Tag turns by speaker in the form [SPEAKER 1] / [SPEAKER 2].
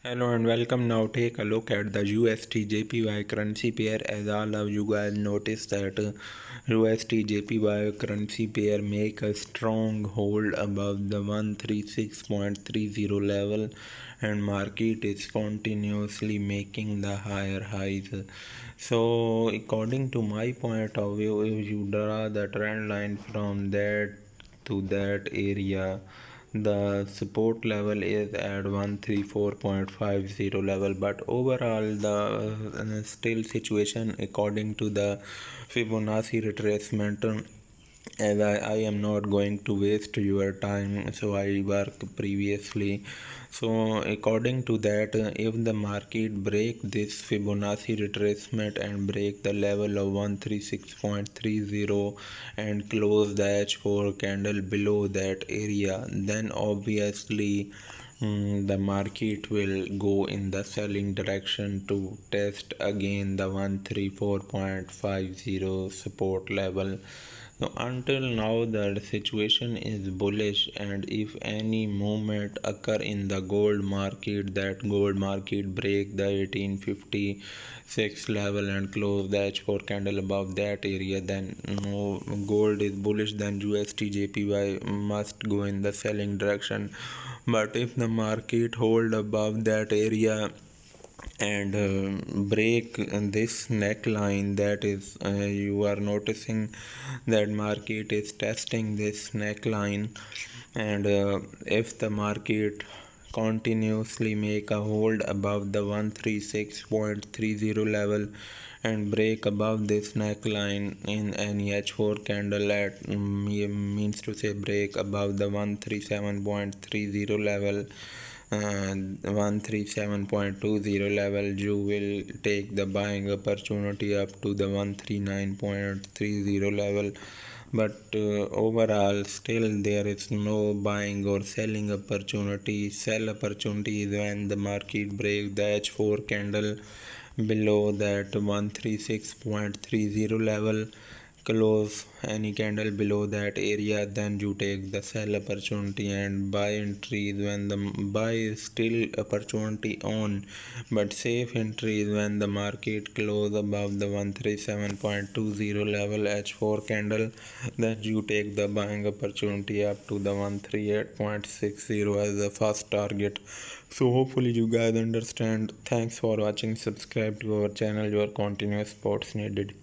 [SPEAKER 1] Hello and welcome. Now take a look at the USDJPY currency pair. As all of you guys noticed that USDJPY currency pair make a strong hold above the 136.30 level, and market is continuously making the higher highs. So according to my point of view, if you draw the trend line from that to that area, the support level is at 134.50 level, but overall the still situation according to the Fibonacci retracement, as I am not going to waste your time, so I work previously. So according to that, if the market break this Fibonacci retracement and break the level of 136.30 and close the H4 candle below that area, then obviously the market will go in the selling direction to test again the 134.50 support level. So until now the situation is bullish, and if any movement occur in the gold market, that gold market break the 1856 level and close the H4 candle above that area, then no, gold is bullish, then USDJPY must go in the selling direction. But if the market hold above that area and break this neckline, that is you are noticing that market is testing this neckline, and if the market continuously make a hold above the 136.30 level and break above this neckline in any H4 candle at means to say break above the 137.30 level, 137.20 level, you will take the buying opportunity up to the 139.30 level. But overall still there is no buying or selling opportunity. Sell opportunity is when the market break the H4 candle below that 136.30 level, close any candle below that area, then you take the sell opportunity, and buy entries when the buy is still opportunity on, but safe entries when the market close above the 137.20 level H4 candle, then you take the buying opportunity up to the 138.60 as the first target. So hopefully you guys understand. Thanks for watching. Subscribe to our channel. Your continuous supports needed.